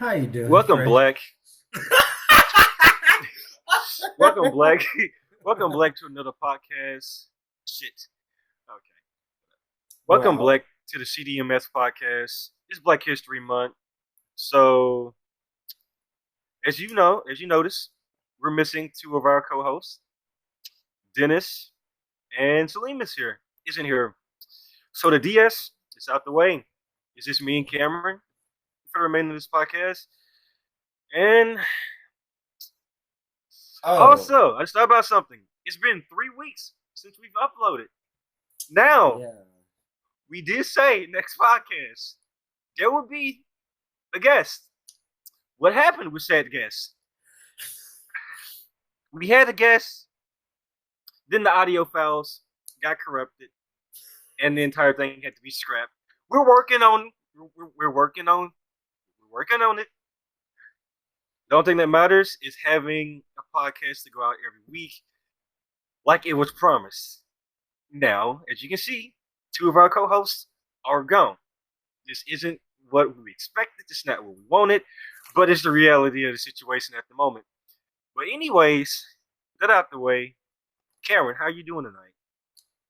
How you doing, Welcome, Fred? Black. Welcome, Black. Welcome, Black, to another podcast. Shit. Okay. Welcome, Well, Black, to the CDMS podcast. It's Black History Month. So, as you notice, we're missing two of our co-hosts. Dennis and Salim isn't here. So the DS is out the way. It's just me and Cameron for the remainder of this podcast. And oh, also, I just thought about something. It's been 3 weeks since we've uploaded. Now, yeah. we did say next podcast there will be a guest. What happened with said guest? We had a guest, then the audio files got corrupted, and the entire thing had to be scrapped. We're working on. We're working on. We're working on it. The only thing that matters is having a podcast to go out every week, like it was promised. Now, as you can see, two of our co-hosts are gone. This isn't what we expected. It's not what we wanted, but it's the reality of the situation at the moment. But anyways, that out the way. Karen, how you doing tonight?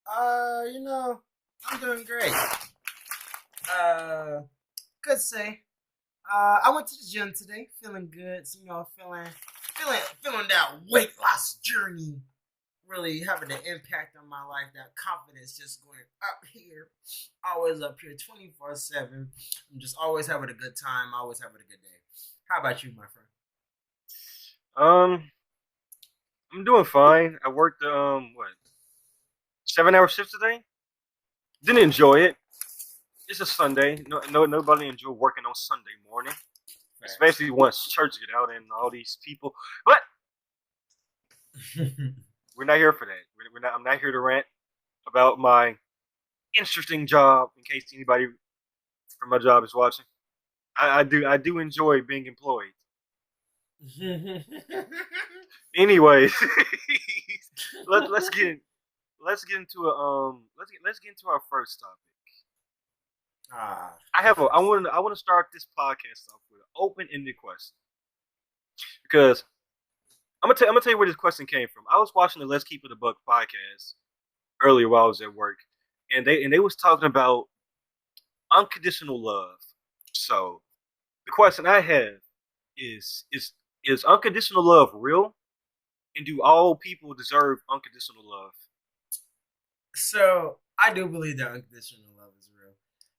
Uh, you know, I'm doing great. Uh, Good say. I went to the gym today, feeling good. So, feeling that weight loss journey really having an impact on my life. That confidence just going up here, always up here, 24/7. I'm just always having a good time, always having a good day. How about you, my friend? Um, I'm doing fine. I worked 7 hour shifts today. Didn't enjoy it. It's a Sunday. Nobody enjoy working on Sunday morning, Facts. especially once church get out and all these people. But we're not here for that. We're not. I'm not here to rant about my interesting job. In case anybody from my job is watching, I do enjoy being employed. Anyways, let's get in, let's get into our first topic. Ah, I the have a first. I want to start this podcast off with an open ended question because I'm gonna tell you where this question came from. I was watching the Let's Keep It a Buck podcast earlier while I was at work, and they was talking about unconditional love. So the question I have is unconditional love real? And do all people deserve unconditional love? So I do believe that unconditional love is real.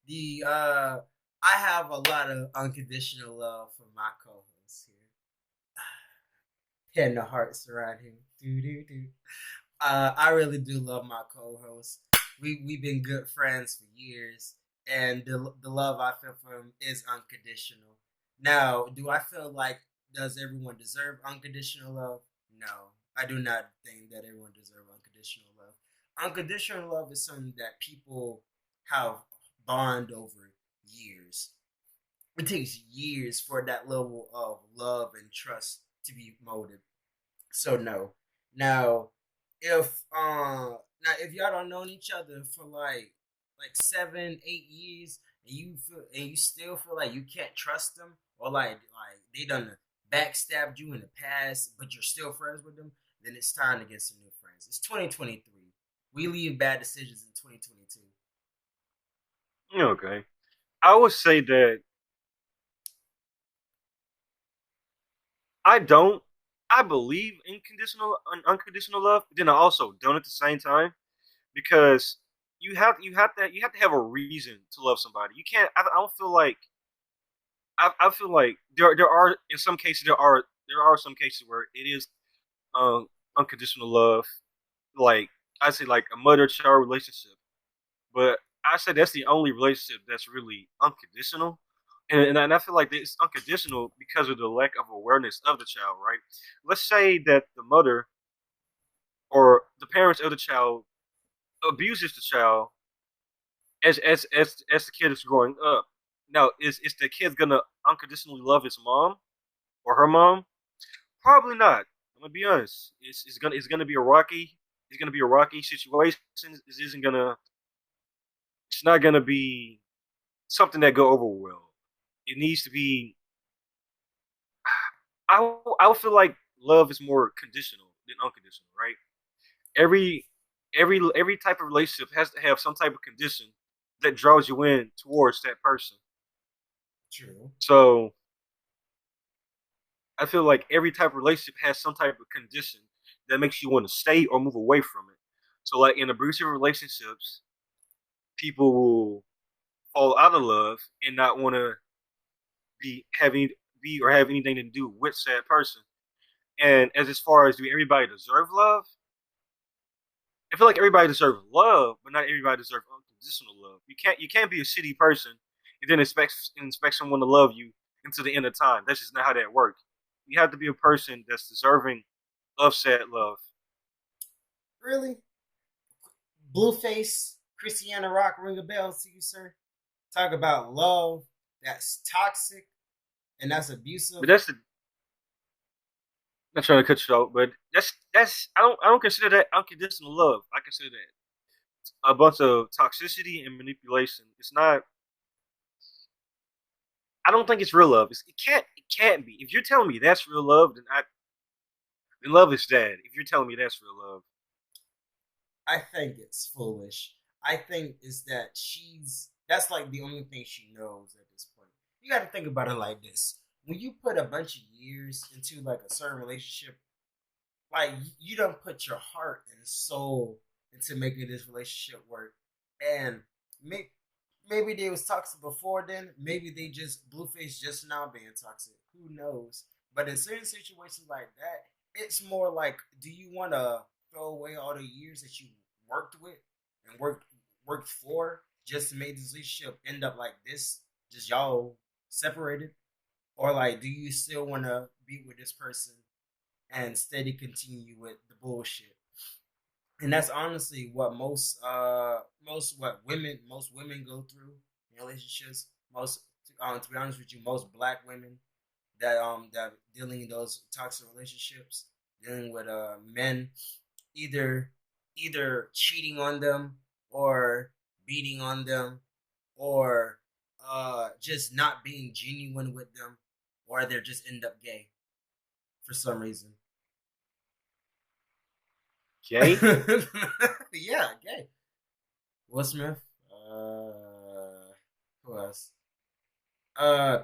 The I have a lot of unconditional love for my co-hosts here, and the hearts around him. Do do do. I really do love my co-host. We've been good friends for years, and the love I feel for him is unconditional. Now, do I feel like does everyone deserve unconditional love? No, I do not think that everyone deserves unconditional love. Unconditional love is something that people have bond over years. It takes years for that level of love and trust to be molded. So no. Now, if y'all don't know each other for like 7, 8 years, and you still feel like you can't trust them, or like they done backstabbed you in the past, but you're still friends with them, then it's time to get some new friends. It's 2023. We leave bad decisions in 2022. Okay, I would say that I don't. I believe in conditional unconditional love, but then I also don't at the same time because you have to have a reason to love somebody. You can't. I don't feel like I feel like there are in some cases there are some cases where it is unconditional love, like I say like a mother child relationship. But I said that's the only relationship that's really unconditional. And I feel like it's unconditional because of the lack of awareness of the child, right? Let's say that the mother or the parents of the child abuses the child as the kid is growing up. Now, is the kid gonna unconditionally love his mom or her mom? Probably not. I'm gonna be honest. It's gonna be a rocky situation. This isn't gonna it's not gonna be something that go over well. It needs to be. I would feel like love is more conditional than unconditional, right? Every every type of relationship has to have some type of condition that draws you in towards that person. True. So I feel like every type of relationship has some type of condition that makes you want to stay or move away from it. So like in abusive relationships, people will fall out of love and not want to be having be or have anything to do with said person. And as far as do everybody deserve love, I feel like everybody deserves love, but not everybody deserves unconditional love. You can't be a shitty person and then expect someone to love you until the end of time. That's just not how that works. You have to be a person that's deserving of said love. Really? Blueface, Chrisean Rock ring a bell to you, sir? Talk about love that's toxic and that's abusive. But that's the not trying to cut you off, but that's I don't consider that unconditional love. I consider that a bunch of toxicity and manipulation. It's not. I don't think it's real love. It can't be. If you're telling me that's real love, then love is dead. If you're telling me that's real love, I think it's foolish. I think is that that's like the only thing she knows at this point. You got to think about it like this: when you put a bunch of years into like a certain relationship, like you don't put your heart and soul into making this relationship work, and maybe they was toxic before then. Maybe they just Blueface just now being toxic. Who knows? But in certain situations like that, it's more like, do you want to throw away all the years that you worked with and worked for just to make this relationship end up like this, just y'all separated, or like, do you still want to be with this person and steady continue with the bullshit? And that's honestly what most women go through in relationships. Most to be honest with you, most black women that dealing in those toxic relationships, dealing with men either cheating on them or beating on them or just not being genuine with them, or they're just end up gay for some reason. okay. Yeah, gay. Will Smith. Who else?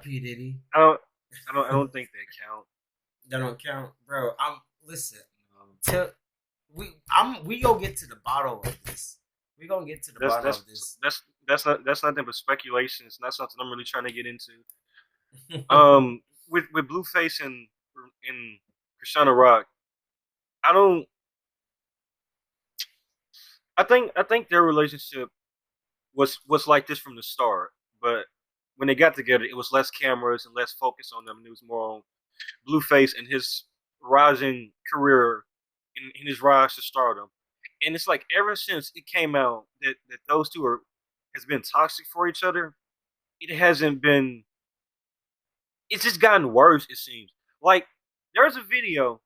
P Diddy. I don't. I don't think they count. That don't count, bro. I'm listen. Tell we gonna get to the bottom of this. We gonna get to the That's bottom that's of this. that's nothing but speculation. It's not something I'm really trying to get into. With Blueface and Chrisean Rock, I don't. I think their relationship was like this from the start, but when they got together, it was less cameras and less focus on them, and it was more on Blueface and his rising career in his rise to stardom. And it's like ever since it came out that those two are has been toxic for each other, it hasn't been. It's just gotten worse. It seems like there's a video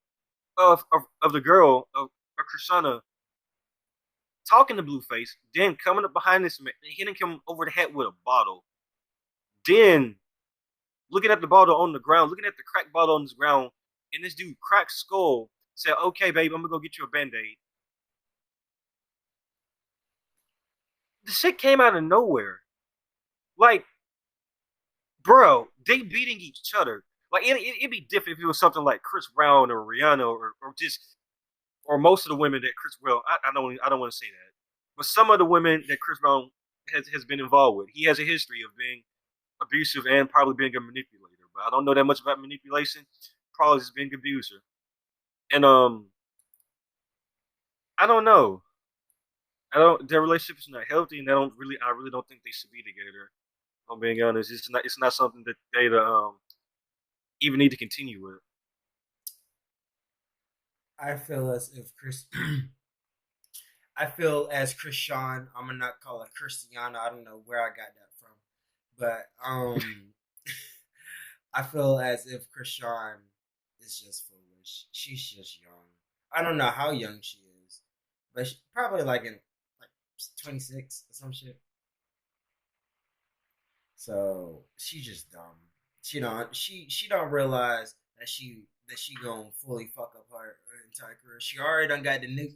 of the girl of Chrisana talking to Blueface, then coming up behind this man, hitting him over the head with a bottle, then looking at the bottle on the ground, looking at the cracked bottle on the ground, and this dude cracked skull said, "Okay, babe, I'm gonna go get you a band-aid." The shit came out of nowhere. Like, bro, they beating each other. Like, it'd be different if it was something like Chris Brown or Rihanna or just or most of the women that Chris well, I don't want to say that, but some of the women that Chris Brown has been involved with, he has a history of being abusive and probably being a manipulator. But I don't know that much about manipulation. Probably just being an abuser. And I don't know. I don't. Their relationship is not healthy, and I really don't think they should be together. I'm being honest. It's not something that they even need to continue with. I feel as if Chris. I feel as Chrisean. I'm gonna not call it Christiana. I don't know where I got that from, but I feel as if Chrisean is just foolish. She's just young. I don't know how young she is, but she, probably like in like 26 or some shit. So she's just dumb. She don't realize that she gonna fully fuck up her entire career. She already done got the nigga.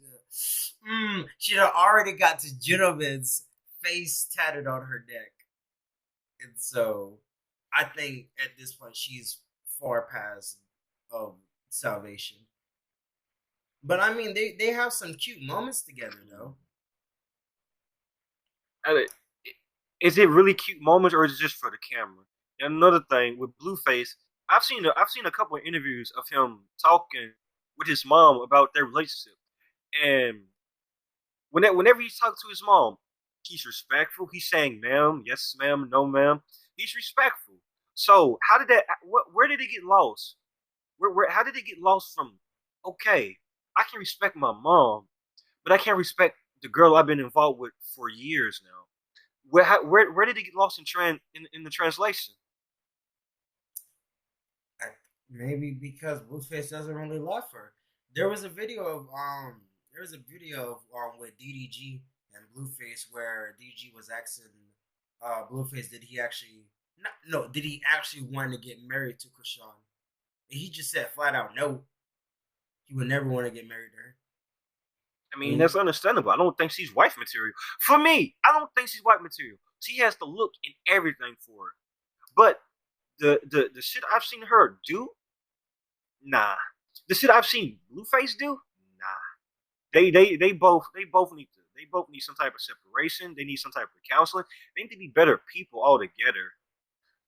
She done already got the gentleman's face tatted on her neck, and so I think at this point she's far past um salvation. But I mean, they have some cute moments together though. Uh, Is it really cute moments, or is it just for the camera? And another thing with Blueface, I've seen a couple of interviews of him talking with his mom about their relationship, and whenever he's talking to his mom, he's respectful. He's saying "ma'am," "yes, ma'am," "no, ma'am." He's respectful. So how did that? Where did it get lost? How did it get lost from? Okay, I can respect my mom, but I can't respect the girl I've been involved with for years now. Where did it get lost in the translation? Maybe because Blueface doesn't really love her. There was a video of with DDG and Blueface where DDG was asking Blueface did he actually not, no did he actually want to get married to Chrisean, and he just said flat out no, he would never want to get married to her. I mean, that's understandable. I don't think she's wife material. For me, I don't think she's wife material. She has to look in everything for it. But the shit I've seen her do, nah. The shit I've seen Blueface do, nah. They both need some type of separation. They need some type of counseling. They need to be better people altogether.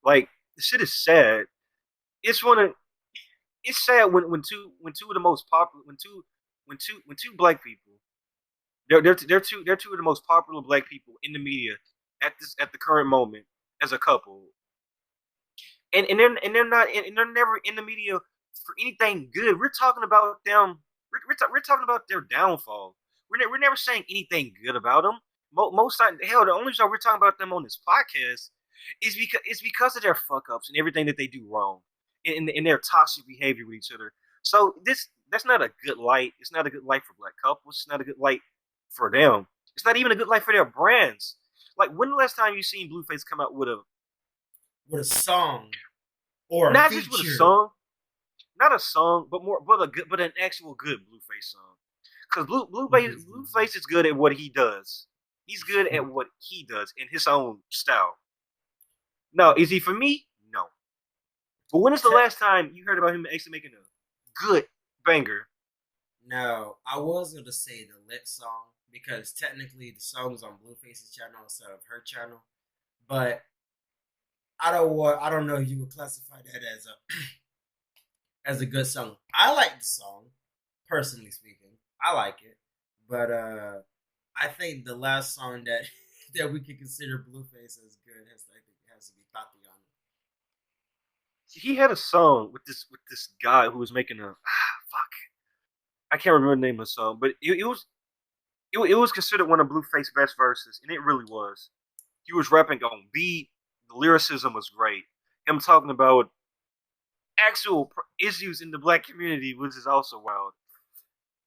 Like the shit is sad. It's one of it's sad when two of the most popular when two black people they're two of the most popular black people in the media at the current moment as a couple, and they're never in the media for anything good. We're talking about them. We're talking about their downfall. We're never saying anything good about them. Most time, hell, the only reason we're talking about them on this podcast is because of their fuck ups and everything that they do wrong, in their toxic behavior with each other. So that's not a good light. It's not a good light for black couples. It's not a good light for them. It's not even a good light for their brands. Like, when the last time you seen Blueface come out with a song or a not just with a feature? song, not a song, but an actual good Blueface song. Because Blueface is good at what he does. He's good at what he does in his own style. No, is he for me? No. But when is the last time you heard about him actually making a good banger? No, I was gonna say the lit song because technically the song was on Blueface's channel instead of her channel. But I don't know if you would classify that as a as a good song. I like the song, personally speaking. I like it. But I think the last song that that we could consider Blueface as good has to be Tatiana. He had a song with this guy who was making a fuck. I can't remember the name of the song, but it was considered one of Blueface's best verses, and it really was. He was rapping on beat. The lyricism was great. Him talking about actual issues in the black community, which is also wild.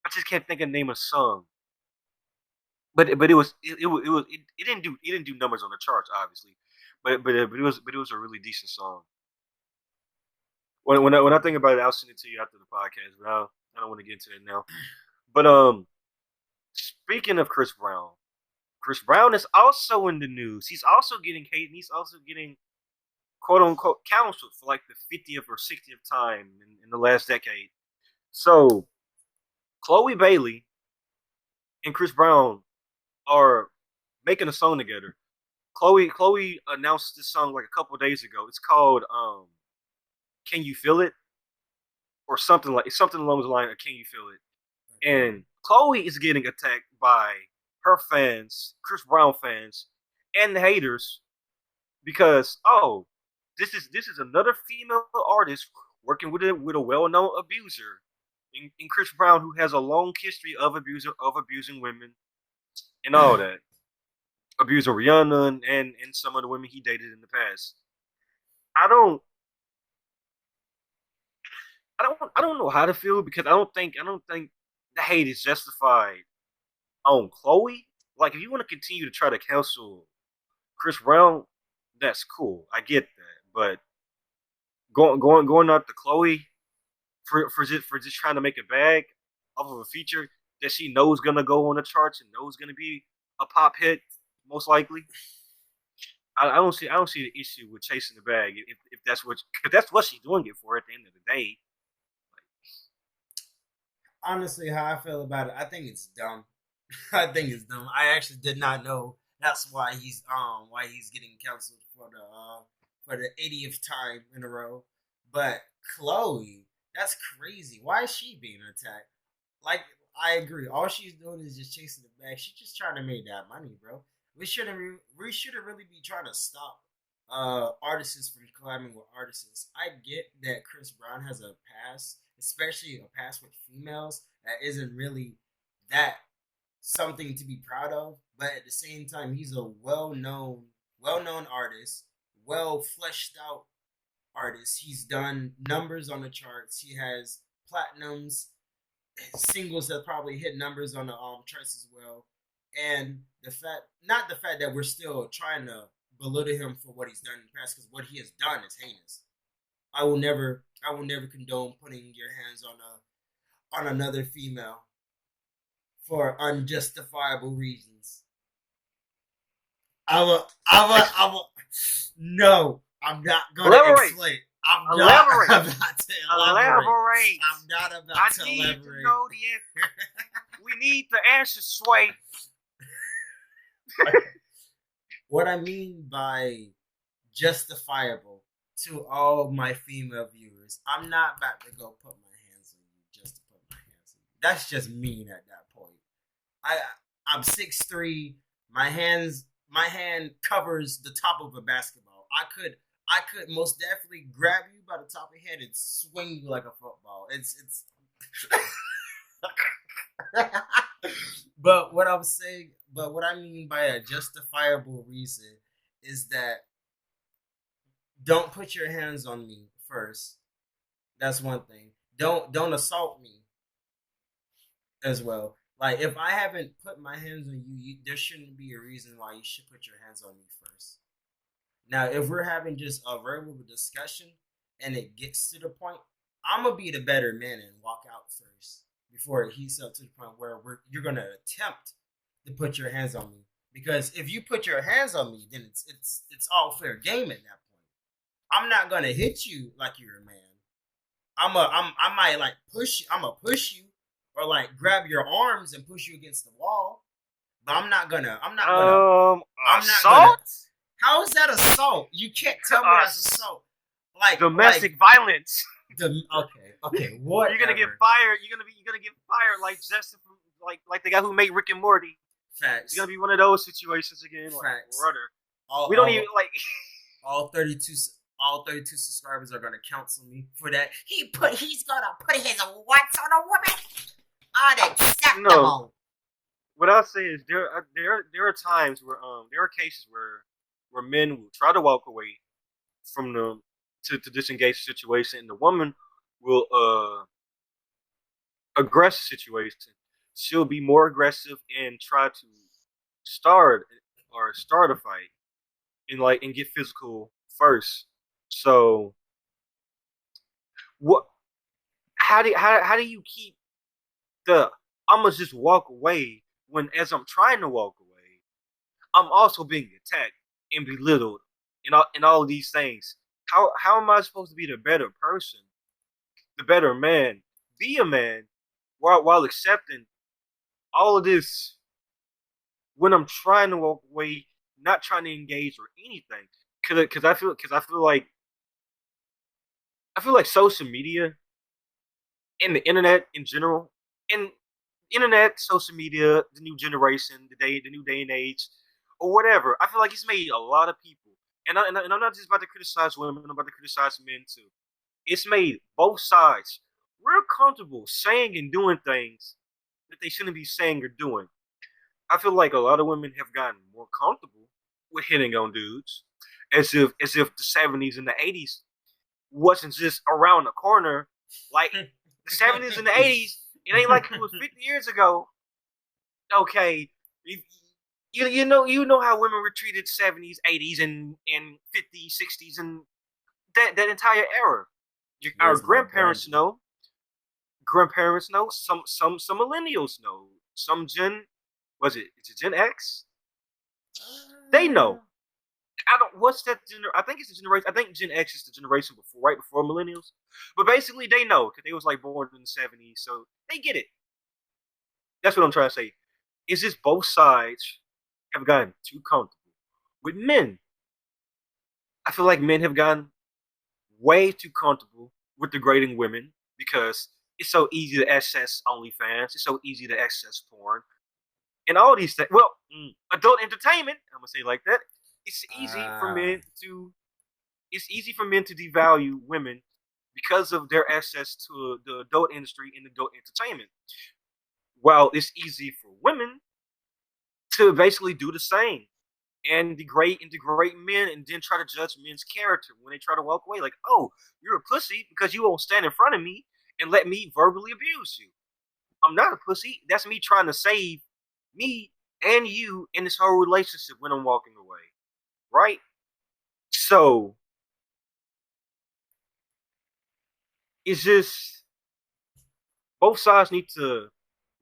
I just can't think of the name of the song, but it didn't do numbers on the charts, obviously, but it was a really decent song. When I think about it, I'll send it to you after the podcast, but I don't want to get into it now. But speaking of Chris Brown is also in the news. He's also getting hate, and he's also getting quote unquote counseled for like the 50th or 60th time in the last decade. So Chole Bailey and Chris Brown are making a song together. Chloe announced this song like a couple of days ago. It's called "Can You Feel It?" or something along the line of "Can You Feel It?" And Chloe is getting attacked by her fans, Chris Brown fans, and the haters because this is another female artist working with a well known abuser in Chris Brown, who has a long history of abusing women and all that, abusing Rihanna and some of the women he dated in the past. I don't I don't know how to feel because I don't think the hate is justified on Chloe. Like, if you want to continue to try to cancel Chris Brown, that's cool. I get that, but going out to Chloe. for just trying to make a bag off of a feature that she knows gonna go on the charts and knows gonna be a pop hit, most likely. I don't see the issue with chasing the bag if that's what she's doing it for at the end of the day. Honestly, how I feel about it, I think it's dumb. I think it's dumb. I actually did not know that's why he's getting canceled for the 80th time in a row. But Chloe, that's crazy. Why is she being attacked? Like I agree. All she's doing is just chasing the bag. She's just trying to make that money, bro. We shouldn't really be trying to stop artists from collabing with artists. I get that Chris Brown has a past, especially a past with females that isn't really that something to be proud of. But at the same time, he's a well known artist, well fleshed out artist. He's done numbers on the charts. He has platinums, singles that probably hit numbers on the charts as well. And not the fact that we're still trying to belittle him for what he's done in the past, because what he has done is heinous. I will never condone putting your hands on another female for unjustifiable reasons. No, I'm not gonna Elaborate. explain. I'm not Elaborate. about to elaborate. Elaborate. I'm not about I to need elaborate. to know the answer. We need the answer, Sway. What I mean by justifiable to all my female viewers, I'm not about to go put my hands on you just to put my hands on you. That's just mean at that point. I I'm 6'3". My hand covers the top of a basketball. I could most definitely grab you by the top of your head and swing you like a football. It's but what I mean by a justifiable reason is that don't put your hands on me first. That's one thing. Don't assault me as well. Like if I haven't put my hands on you, there shouldn't be a reason why you should put your hands on me first. Now, if we're having just a verbal discussion and it gets to the point, I'm gonna be the better man and walk out first before it heats up to the point where you're gonna attempt to put your hands on me. Because if you put your hands on me, then it's all fair game at that point. I'm not gonna hit you like you're a man. I might like push you. I'm gonna push you or like grab your arms and push you against the wall. But I'm not gonna. I'm not gonna. Assault? How is that assault? You can't tell me that's assault. Domestic violence. Okay. What You're gonna get fired. You're gonna get fired like Justin from like the guy who made Rick and Morty. Facts. It's gonna be one of those situations again. Like, Facts. brother. We don't even like all 32 subscribers are gonna counsel me for that. He's gonna put his what's on a woman. Unacceptable. no. What I'll say is there are times where there are cases where men will try to walk away from them to disengage the situation, and the woman will aggress the situation. She'll be more aggressive and try to start a fight and get physical first. So what? How do you keep the I'm gonna just walk away when as I'm trying to walk away, I'm also being attacked and belittled and all of these things. How am I supposed to be the better person, the better man, be a man while accepting all of this when I'm trying to walk away, not trying to engage or anything? Because I feel like social media and the internet in general, and internet, social media, the new generation, the new day and age, or whatever. I feel like it's made a lot of people, and I'm not just about to criticize women. I'm about to criticize men too. It's made both sides real comfortable saying and doing things that they shouldn't be saying or doing. I feel like a lot of women have gotten more comfortable with hitting on dudes, as if the '70s and the '80s wasn't just around the corner. Like the '70s and the '80s, it ain't like it was 50 years ago. Okay, you know how women were treated '70s, '80s, and '50s, '60s, and that entire era. Our grandparents know. grandparents know. Some millennials know. Some Gen was it? Is it Gen X? They know. I don't. What's that? I think it's the generation. I think Gen X is the generation before, right before millennials. But basically, they know because they was like born in the '70s, so they get it. That's what I'm trying to say. Is just both sides have gotten too comfortable with men. I feel like men have gotten way too comfortable with degrading women because it's so easy to access OnlyFans. It's so easy to access porn and all these things. Well, adult entertainment. I'm gonna say it like that. It's easy for Ah, men to. It's easy for men to devalue women because of their access to the adult industry and adult entertainment. While it's easy for women to basically do the same and degrade men and then try to judge men's character when they try to walk away. Like, oh, you're a pussy because you won't stand in front of me and let me verbally abuse you. I'm not a pussy. That's me trying to save me and you in this whole relationship when I'm walking away. Right? So it's just both sides need to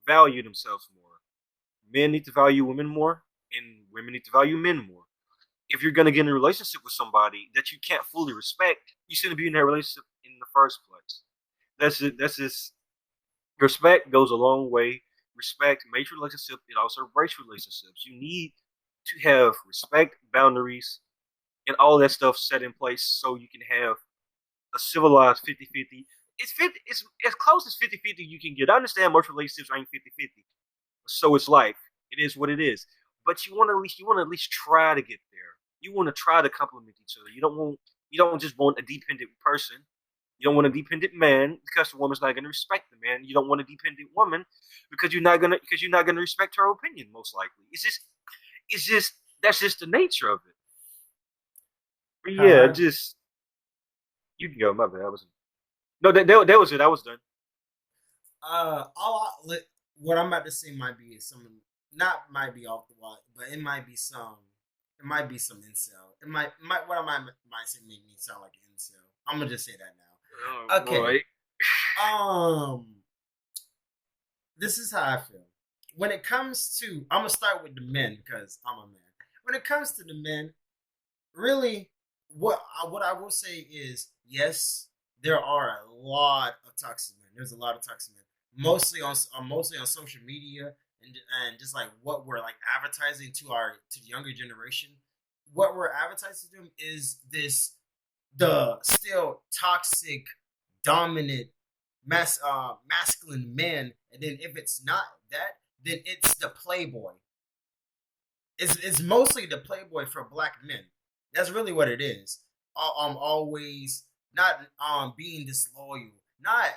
value themselves more. Men need to value women more, and women need to value men more. If you're gonna get in a relationship with somebody that you can't fully respect, you shouldn't be in that relationship in the first place. That's it. That's just respect goes a long way. Respect makes relationship. It also breaks relationships. You need to have respect, boundaries, and all that stuff set in place so you can have a civilized 50-50. It's 50. It's as close as 50-50 you can get. I understand most relationships ain't 50-50. So it's life. It is what it is. But you want to at least try to get there. You want to try to complement each other. You don't just want a dependent person. You don't want a dependent man because the woman's not going to respect the man. You don't want a dependent woman because you're not gonna respect her opinion most likely. It's just that's just the nature of it. But yeah, however, just you can go. My bad. I was no that was it. I was done. what I'm about to say might be some, not might be off the wall, but it might be some incel. It might what I might say make me sound like an incel. I'm gonna just say that Oh now. Okay. boy. Um, this is how I feel. When it comes to, I'm gonna start with the men because I'm a man. When it comes to the men, really, what I will say is yes, there are a lot of toxic men. There's a lot of toxic men, mostly on social media and just like what we're like advertising to the younger generation. What we're advertising to them is this the still toxic, dominant, masculine man, and then if it's not that, then it's the playboy. It's mostly the playboy for black men. That's really what it is. Always not being disloyal, not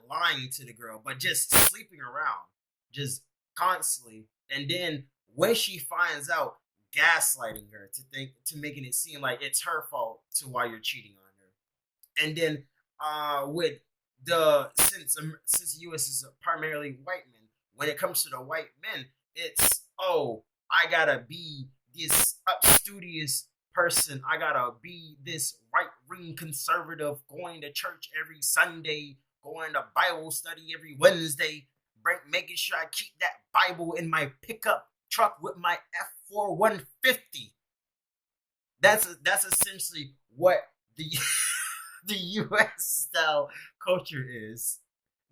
lying to the girl, but just sleeping around, just constantly. And then when she finds out, gaslighting her to making it seem like it's her fault to why you're cheating on her. And then with the since the U.S. is primarily white men, when it comes to the white men, it's oh I gotta be this upstudious person. I gotta be this right wing conservative, going to church every Sunday, going to Bible study every Wednesday, making sure I keep that Bible in my pickup truck with my F4 150. That's essentially what the the U.S. style culture is.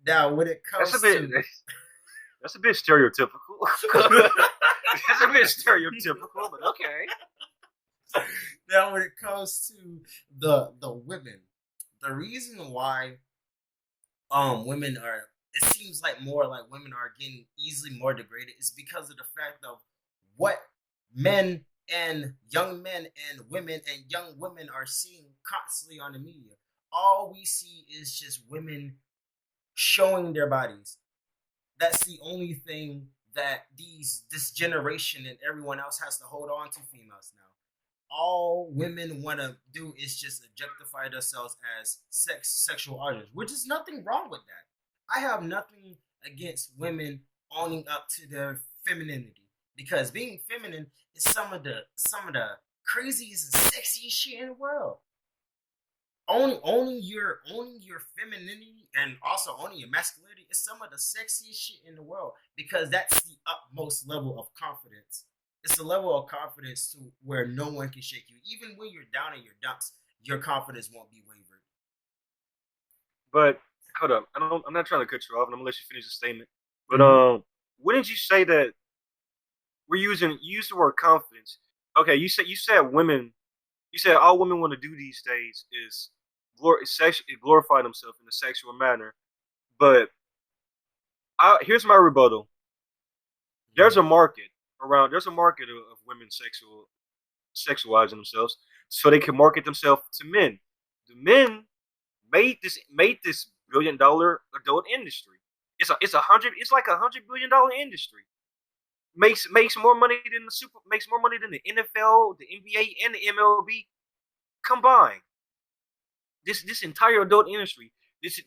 Now, when it That's a comes bit. to That's a bit stereotypical. That's a bit stereotypical, but okay. now when it comes to the women, the reason why women are it seems like more like women are getting easily more degraded is because of the fact of what men and young men and women and young women are seeing constantly on the media. All we see is just women showing their bodies. That's the only thing that this generation and everyone else has to hold on to females now. All women want to do is just objectify themselves as sexual objects, which is nothing wrong with that. I have nothing against women owning up to their femininity because being feminine is some of the craziest and sexiest shit in the world. owning your femininity and also owning your masculinity is some of the sexiest shit in the world because that's the utmost level of confidence. It's a level of confidence to where no one can shake you. Even when you're down in your dumps, your confidence won't be wavered. But hold up, I'm not trying to cut you off, and I'm gonna let you finish the statement. But Mm-hmm. wouldn't you say that you use the word confidence? Okay, you said women. You said all women want to do these days is glorify themselves in a sexual manner. But here's my rebuttal. There's a market There's a market of women sexualizing themselves so they can market themselves to men. The men made this $1 billion adult industry. It's like $100 billion industry. Makes more money than makes more money than the NFL, the NBA, and the MLB combined. This entire adult industry is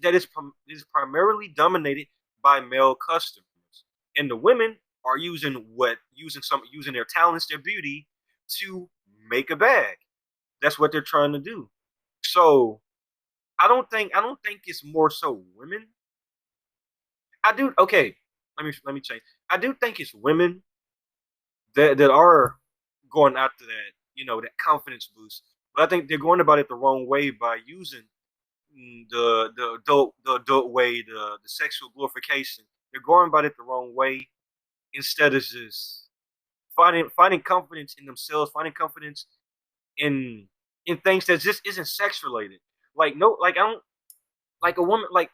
primarily dominated by male customers, and the women are using their talents, their beauty to make a bag. That's what they're trying to do. So I don't think it's more so women. I do okay. Let me change. I do think it's women that are going after that confidence boost. But I think they're going about it the wrong way by using the adult way, the sexual glorification. They're going about it the wrong way instead of just finding confidence in themselves, finding confidence in things that just isn't sex related. Like no, like I don't like a woman like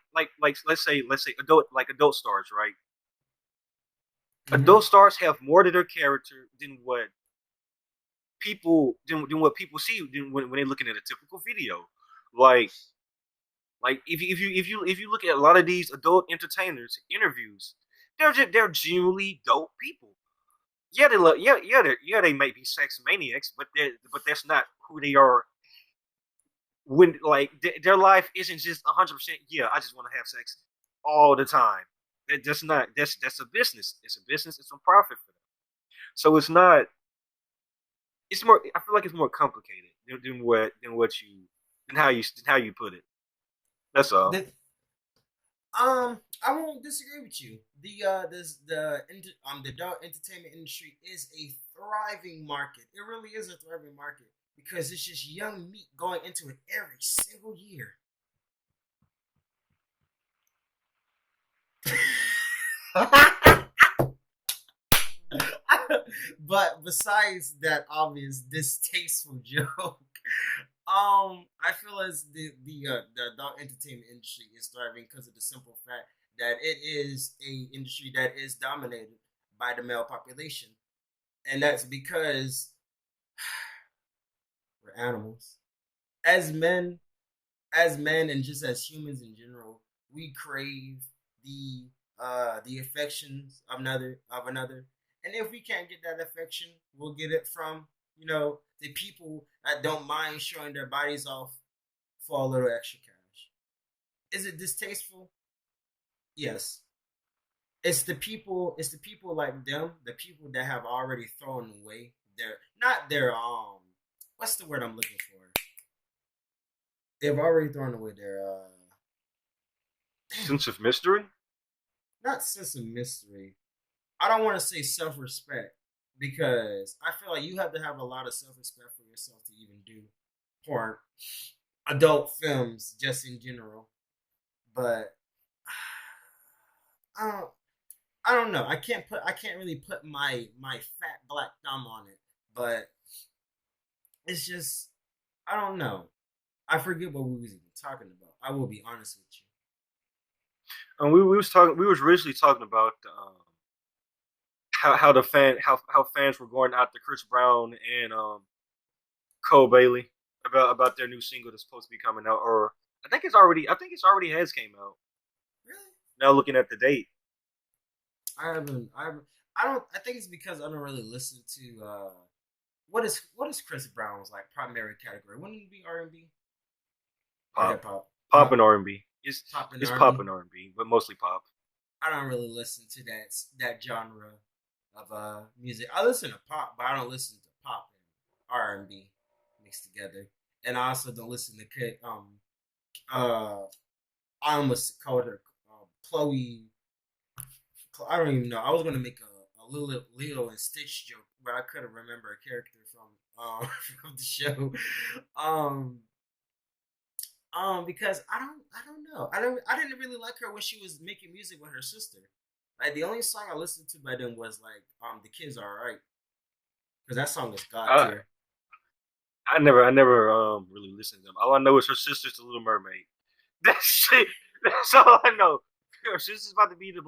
let's say adult stars, right? Mm-hmm. Adult stars have more to their character than what people see when they're looking at a typical video. Like if you look at a lot of these adult entertainers interviews, they're genuinely dope people. Yeah, they look they might be sex maniacs, but that's not who they are. When their life isn't just 100%. Yeah, I just want to have sex all the time. That's not that's a business. It's a business. It's a profit for them. So it's not. It's more. I feel like it's more complicated than how you put it. That's all. The, I won't disagree with you. The adult entertainment industry is a thriving market. It really is a thriving market because it's just young meat going into it every single year. But besides that obvious distasteful joke, I feel as the adult entertainment industry is thriving because of the simple fact that it is a industry that is dominated by the male population, and that's because we're animals. As men, and just as humans in general, we crave the affections of another, and if we can't get that affection, we'll get it from the people that don't mind showing their bodies off for a little extra cash. Is it distasteful? Yes. It's the people like them, the people that have already thrown away their not their what's the word I'm looking for? They've already thrown away their damn, Sense of mystery. not sense of mystery. I don't want to say self respect because I feel like you have to have a lot of self respect for yourself to even do porn, adult films, just in general. But I don't, I don't know. I can't really put my fat black thumb on it. But it's just, I don't know. I forget what we was even talking about. I will be honest with And we was originally talking about how fans were going after Chris Brown and Cole Bailey about their new single that's supposed to be coming out, or I think it's already has came out. you. Really? Now looking at the date. I don't. I think it's because I don't really listen to what is Chris Brown's like primary category? Wouldn't it be R&B or Pop, hip hop? pop and Pop, R&B. It's pop and it's pop R&B. and R&B, but mostly pop. I don't really listen to that genre of music. I listen to pop, but I don't listen to pop and R&B mixed together. and I also don't listen to uh I almost called her Chloe. I don't even know. I was gonna make a little Lilo and Stitch joke, but I couldn't remember a character from the show. Um because I don't know. I didn't really like her when she was making music with her sister. Like the only song I listened to by them was like The Kids Are Alright. Because that song is god I tier. I never really listened to them. All I know is her sister's the Little Mermaid. That's it. That's all I know. Her sister's about to be the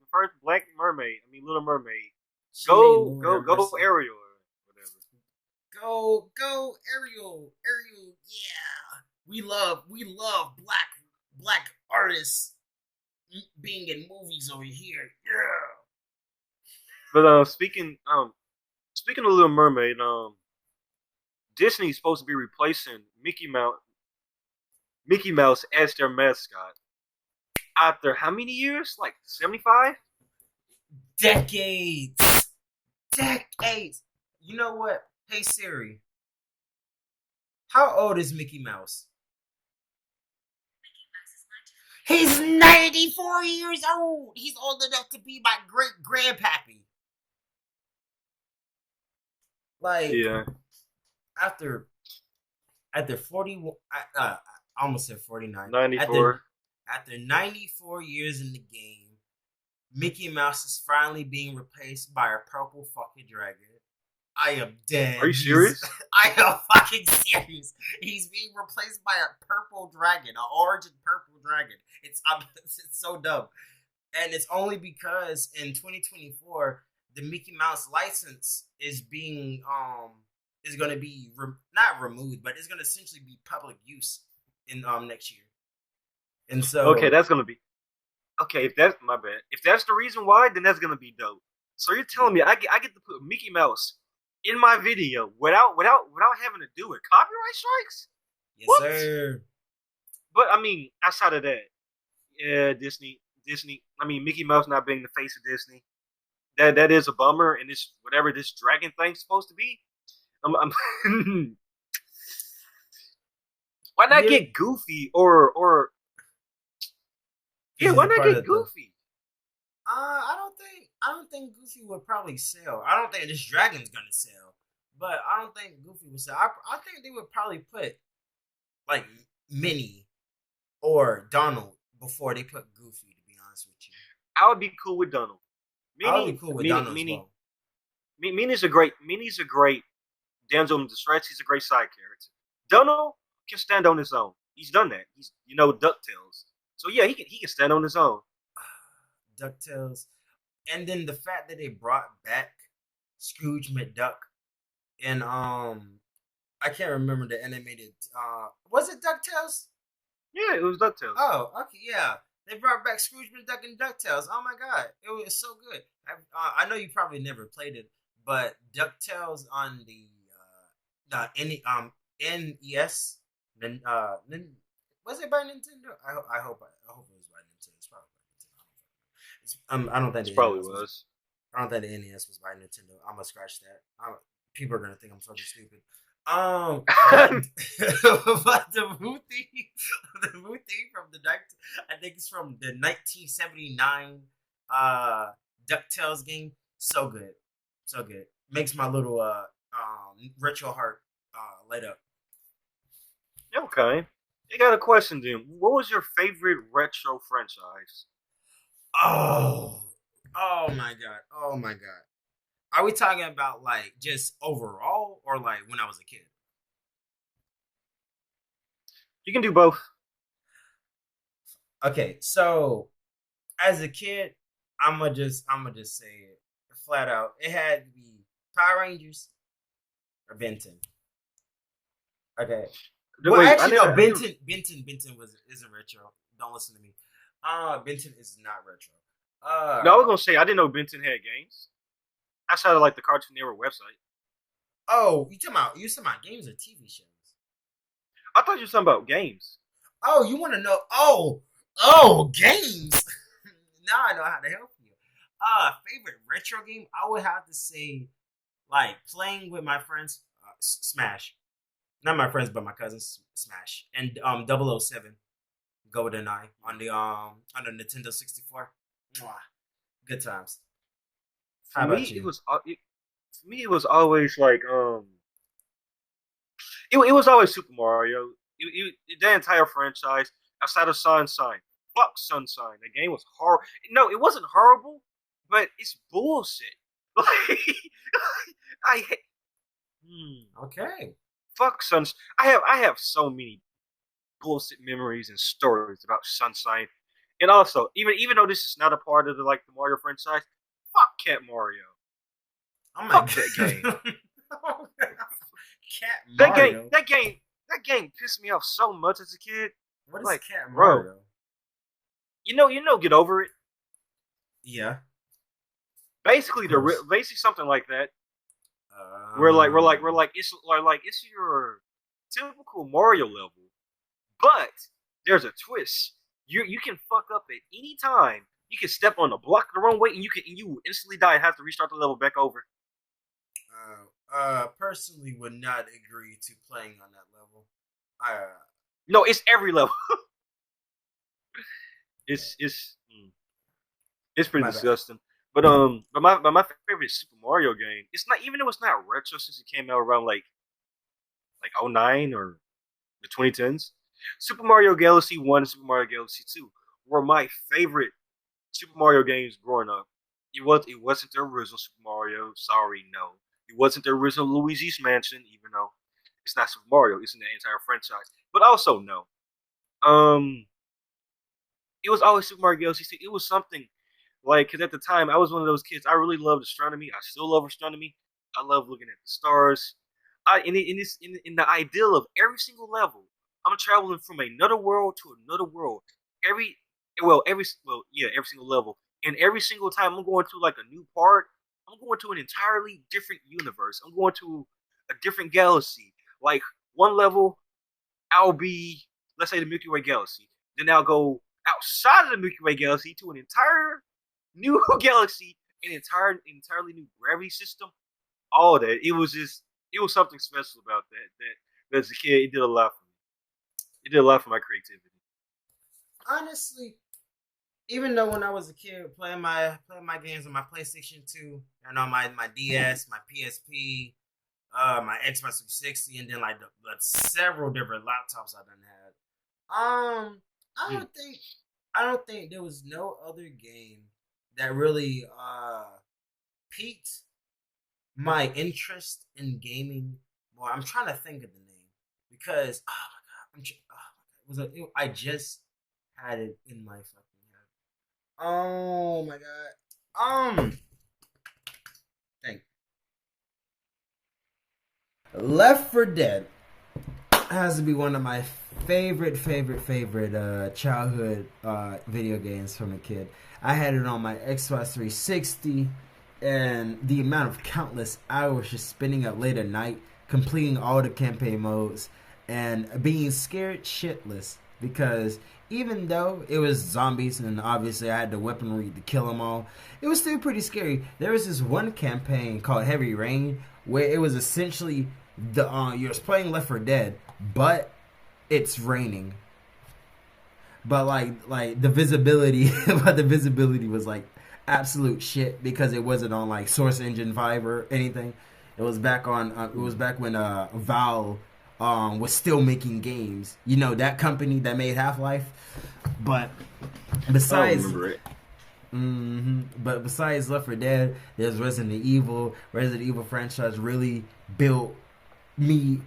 first black mermaid. I mean, Little Mermaid. She made Lord have Go mercy. Ariel or whatever. Go Ariel, yeah. We love black artists being in movies over here. Yeah. But speaking of Little Mermaid, Disney's supposed to be replacing Mickey Mouse as their mascot after how many years? Like 75? Decades. Decades. You know what? Hey Siri, how old is Mickey Mouse? He's 94 years old. He's old enough to be my great grandpappy. Like Yeah. after after 40 I almost said 49. After 94. 94 years in the game, Mickey Mouse is finally being replaced by a purple fucking dragon. I am dead. Are you serious? I am fucking serious. He's being replaced by a purple dragon, an orange and purple dragon. It's so dumb, and it's only because in 2024 the Mickey Mouse license is going to be not removed, but it's going to essentially be public use in next year. And Okay, so that's gonna be okay. If that's my bad, if that's the reason why, then that's gonna be dope. So you're telling me I get to put Mickey Mouse in my video without having to do it? Copyright strikes? yes What? sir. But I mean, outside of that, yeah, Disney. I mean, Mickey Mouse not being the face of Disney. That is a bummer, and this whatever this dragon thing's supposed to be. I'm why not Yeah, get Goofy or yeah? is Why it not part get of the Goofy? I don't think Goofy would probably sell. I don't think this dragon's gonna sell, but I don't think Goofy would sell. I think they would probably put like Minnie or Donald before they put Goofy. To be honest with you, I would be cool with Donald. I would be cool with Donald as well. Minnie's a great damsel in distress. He's a great side character. Donald can stand on his own. He's done that. He's Ducktales. So yeah, he can stand on his own. Ducktales, and then the fact that they brought back Scrooge McDuck and I can't remember the animated. Was it Ducktales? Yeah, it was Ducktales. Oh, okay, yeah. They brought back Scrooge McDuck and Ducktales. Oh my god, it was so good. I know you probably never played it, but Ducktales on NES. Then was it by Nintendo? I hope it was by Nintendo. It's probably by Nintendo. I don't think It the probably NES was. was. I don't think the NES was by Nintendo. I'm gonna scratch that. People are gonna think I'm fucking stupid. But but the Wu theme from the I think it's from the 1979 Ducktales game. So good, so good. Makes my little retro heart light up. Okay. I got a question then. What was your favorite retro franchise? Oh, oh my god, oh my god. Are we talking about like just overall or like when I was a kid? You can do both. Okay, so as a kid, I'm gonna just say it flat out. It had to be Power Rangers or Benton. Okay. Well, Wait, actually, no. I never. Benton isn't retro. Don't listen to me. Benton is not retro. No, I was gonna say I didn't know Benton had games. I saw like the Cartoon Network website. Oh, you talking about games or TV shows? I thought you were talking about games. Oh, you want to know? Oh, games. Now I know how to help you. Favorite retro game? I would have to say like playing with my friends. Smash. Not my friends, but my cousins. Smash and 007 GoldenEye on the Nintendo 64. Mwah. Good times. For How about me, you? for me it was always like it was always Super Mario. The entire franchise outside of Sunshine. Fuck Sunshine. The game was horrible. No, it wasn't horrible, but it's bullshit. Like I Okay. fuck Sunshine. I have so many bullshit memories and stories about Sunshine. And also, even though this is not a part of the Mario franchise, fuck Cat Mario. Oh my Fuck that game. god. Cat That game, Mario. that game, that game pissed me off so much as a kid. What is Like, Cat bro, Mario? get over it. Yeah, of Basically, course. basically something like that. We're Um, like it's your typical Mario level, but there's a twist. You can fuck up at any time. You can step on the block the wrong way, and you will instantly die and have to restart the level back over. personally would not agree to playing on that level. Uh, No, it's every level. yeah, It's pretty my bad. disgusting. But my favorite Super Mario game. It's not even though it's not retro since it came out around like '09 or the 2010s. Super Mario Galaxy 1 and Super Mario Galaxy 2 were my favorite Super Mario games growing up. It wasn't the original Super Mario. Sorry, no. It wasn't the original Luigi's Mansion, even though it's not Super Mario. It's in the entire franchise. But also no. Um, it was always Super Mario Galaxy 2. It was something like because at the time I was one of those kids. I really loved astronomy. I still love astronomy. I love looking at the stars. In the ideal of every single level, I'm traveling from another world to another world. Every every single level, and every single time I'm going to like a new part, I'm going to an entirely different universe. I'm going to a different galaxy. Like one level, I'll be let's say the Milky Way galaxy. Then I'll go outside of the Milky Way galaxy to an entire new galaxy, an entirely new gravity system. All that it was something special about that as a kid it did a lot for me. It did a lot for my creativity. Honestly, even though when I was a kid playing my games on my PlayStation 2 and on my DS, my PSP, my Xbox 360, and then like the several different laptops I done had. I Mm. don't think there was no other game that really piqued my interest in gaming. Well, I'm trying to think of the name because oh my god, oh my god, I just had it in my fucking head. Oh my god. Thank Left for Dead has to be one of my favorite childhood video games from a kid. I had it on my Xbox 360, and the amount of countless hours just spending up late at night, completing all the campaign modes, and being scared shitless because even though it was zombies and obviously I had the weaponry to kill them all, it was still pretty scary. There was this one campaign called Heavy Rain where it was essentially the you're playing Left 4 Dead, but it's raining. But like the visibility, but the visibility was like absolute shit because it wasn't on like Source Engine 5 or anything. It was back when Valve was still making games. You know that company that made Half Life. But I don't besides remember it. But besides Left 4 Dead, there's Resident Evil. Resident Evil franchise really built me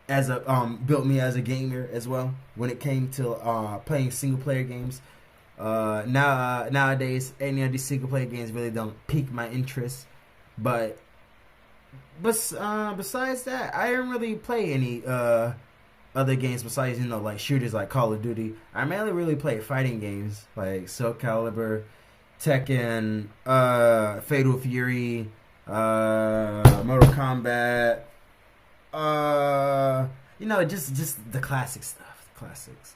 built me as a gamer as well when it came to playing single player games. Nowadays, any of these single player games really don't pique my interest. But besides that, I didn't really play any other games besides like shooters like Call of Duty. I mainly really play fighting games like Soul Calibur, Tekken, Fatal Fury, Mortal Kombat. Just the classic stuff, the classics.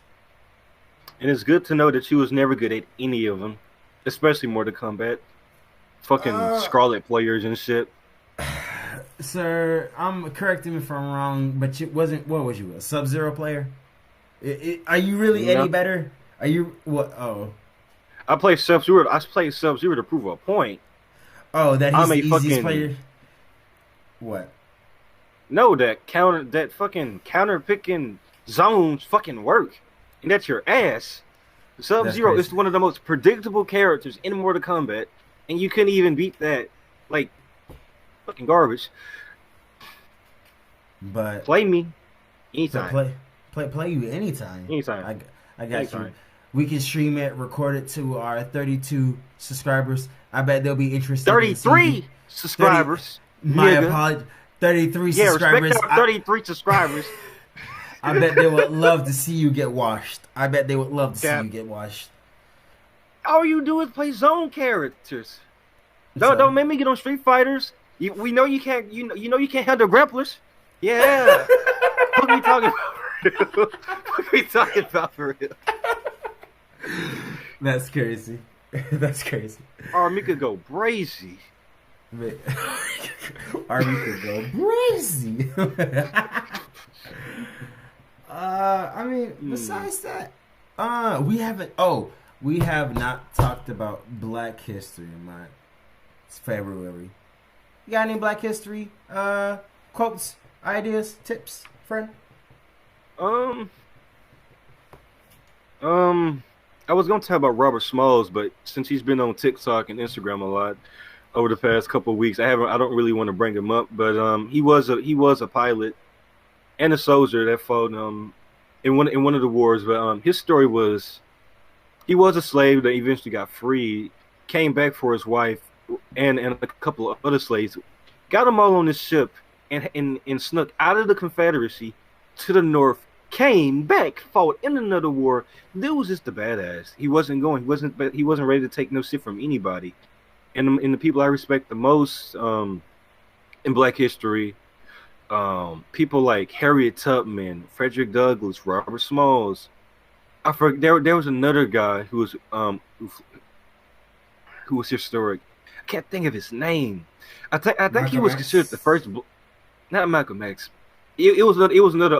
And it's good to know that you was never good at any of them, especially Mortal Kombat. Fucking Uh, Scarlet players and shit. Sir, I'm correct me if I'm wrong, but it wasn't. What was you, a Sub-Zero player? Are you really any No, better? Are you what? Oh, I play Sub Zero. I play Sub Zero to prove a point. oh, that I'm he's a the easiest fucking player. What? no that fucking counter picking zones fucking work, and that's your ass. Sub That's Zero crazy. is one of the most predictable characters in Mortal Kombat, and you couldn't even beat that. Like fucking garbage. But Play me but anytime, play you anytime. anytime, I I got you. anytime. We can stream it, record it to our 32 subscribers. I bet they'll be interested in seeing 33 30. subscribers, My nigga. apology. 33 Yeah, respect subscribers. our 33 subscribers. I bet they would love to see you get washed. I bet they would love to see you Cap. get washed. All you do is play zone characters. So Don't make me get on Street Fighters. We know you can't. You know you can't handle grapplers. Yeah. What are we talking about? What are we talking about for real? that's crazy. That's crazy. Or me could go brazy. Army could go crazy. I mean, besides that, we haven't. Oh, we have not talked about Black History Month. It's February. You got any Black History quotes, ideas, tips, friend? Um, I was gonna talk about Robert Smalls, but since he's been on TikTok and Instagram a lot over the past couple of weeks, I don't really want to bring him up. But he was a pilot and a soldier that fought in one of the wars. But his story was he was a slave that eventually got freed, came back for his wife and a couple of other slaves, got them all on this ship and snuck out of the Confederacy to the north. Came back, fought in another war. Dude was just a badass. He wasn't going. He wasn't ready to take no shit from anybody. And the people I respect the most in Black history, people like Harriet Tubman, Frederick Douglass, Robert Smalls. I forget there was another guy who was historic. I can't think of his name. I think he Malcolm was considered the X. first. Not Malcolm X. It was another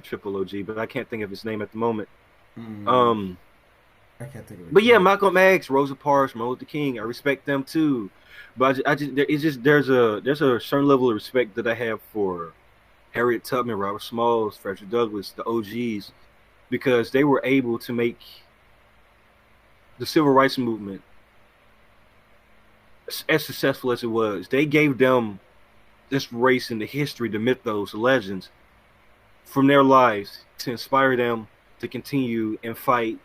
triple OG, but I can't think of his name at the moment. Mm, I can't think of it. But yeah, Malcolm X, Rosa Parks, Martin Luther King, I respect them too. But there's a certain level of respect that I have for Harriet Tubman, Robert Smalls, Frederick Douglass, the OGs, because they were able to make the civil rights movement as successful as it was. They gave them this race in the history, the mythos, the legends from their lives to inspire them to continue and fight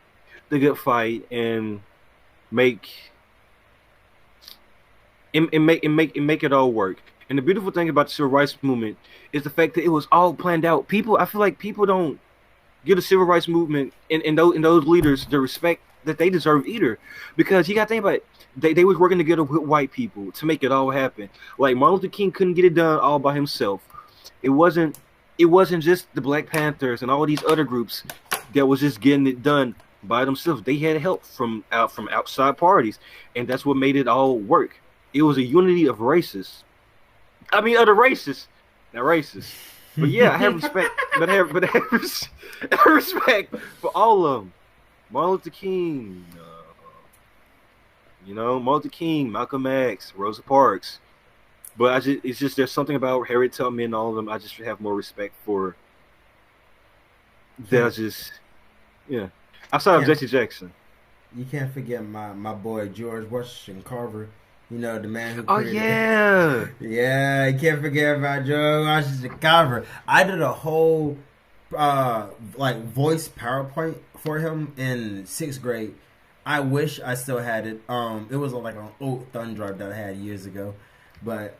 the good fight and make it all work. And the beautiful thing about the civil rights movement is the fact that it was all planned out. I feel like people don't give the civil rights movement and those leaders the respect that they deserve either, because you got to think about it. They was working together with white people to make it all happen. Like Martin Luther King couldn't get it done all by himself. It wasn't just the Black Panthers and all these other groups that was just getting it done by themselves. They had help from outside parties, and that's what made it all work. It was a unity of races. I mean, other races, not racist. But yeah, I have respect. but I have respect for all of them. Martin Luther King. Martin Luther King, Malcolm X, Rosa Parks. But it's just there's something about Harriet Tubman and all of them. I just have more respect for. That yeah. Outside of Jesse Jackson. You can't forget my boy George Washington Carver. You know, the man who Oh created yeah. Yeah, you can't forget about George Washington Carver. I did a whole voice PowerPoint for him in 6th grade. I wish I still had it. It was like an old thumb drive that I had years ago. But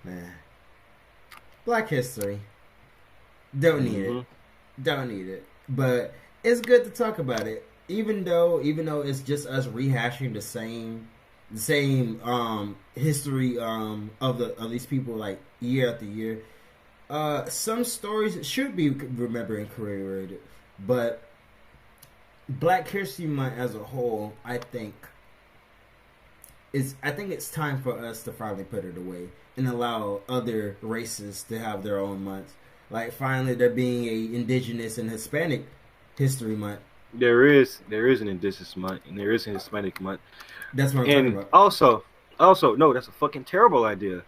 man, Black History. Don't need it. Don't need it. But it's good to talk about it. Even though it's just us rehashing the same history of these people like year after year. Some stories should be remembered and commemorated, but Black History Month as a whole, I think I think it's time for us to finally put it away and allow other races to have their own months. Like finally, there being a Indigenous and Hispanic History Month. There is an Indigenous month and there is an Hispanic month, That's what I'm talking and about. also no, that's a fucking terrible idea.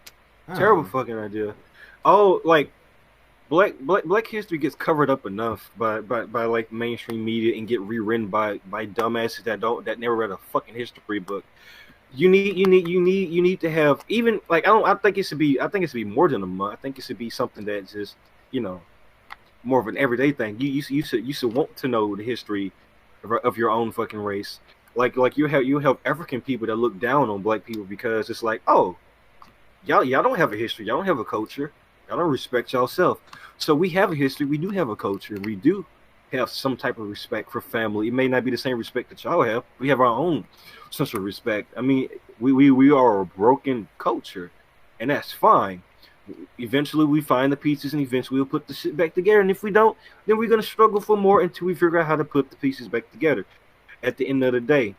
Terrible Oh, fucking idea. Oh, like Black history gets covered up enough by like mainstream media and get rewritten by dumbasses that never read a fucking history book. You need to have even like I think it should be more than a month. I think it should be something that's just you know more of an everyday thing. You should want to know the history of your own fucking race. Like you have African people that look down on black people because it's like, oh, y'all don't have a history, y'all don't have a culture, y'all don't respect yourself. So we have a history, we do have a culture, and we do have some type of respect for family. It may not be the same respect that y'all have. We have our own sense of respect. I mean, we are a broken culture, and that's fine. Eventually, we find the pieces, and eventually, we'll put the shit back together. And if we don't, then we're gonna struggle for more until we figure out how to put the pieces back together. At the end of the day,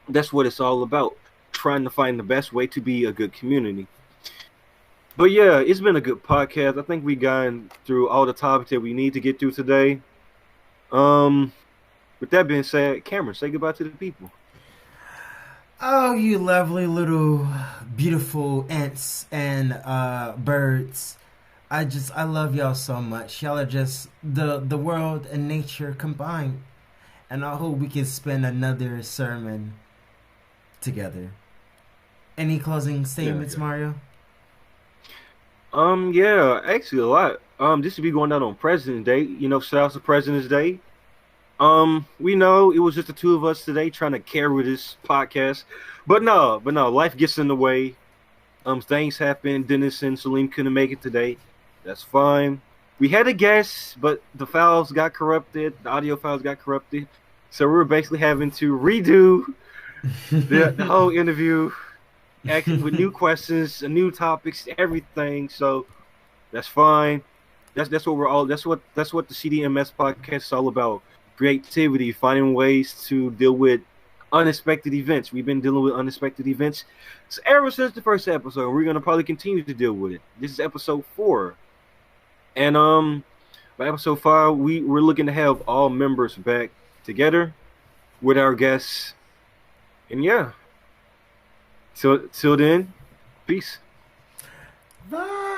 that's what it's all about. Trying to find the best way to be a good community. But yeah, it's been a good podcast. I think we gone through all the topics that we need to get through today. Um, with that being said, Cameron, say goodbye to the people. oh, you lovely little beautiful ants and birds. I love y'all so much. Y'all are just the world and nature combined. And I hope we can spend another sermon together. Any closing Yeah, statements, yeah. Mario? Yeah, actually a lot. This should be going out on President's Day. Shout out to President's Day. We know it was just the two of us today trying to carry this podcast, but no, life gets in the way. Things happen. Dennis and Salim couldn't make it today. That's fine. We had a guest, but the files got corrupted. The audio files got corrupted, so we were basically having to redo the whole interview, actually with new questions, new topics, everything. So that's fine. That's what we're all. That's what the CDMS podcast is all about. Creativity, finding ways to deal with unexpected events. We've been dealing with unexpected events ever since the first episode. We're gonna probably continue to deal with it. This is episode 4, and by episode 5, we're looking to have all members back together with our guests. And yeah, till then, peace. Bye.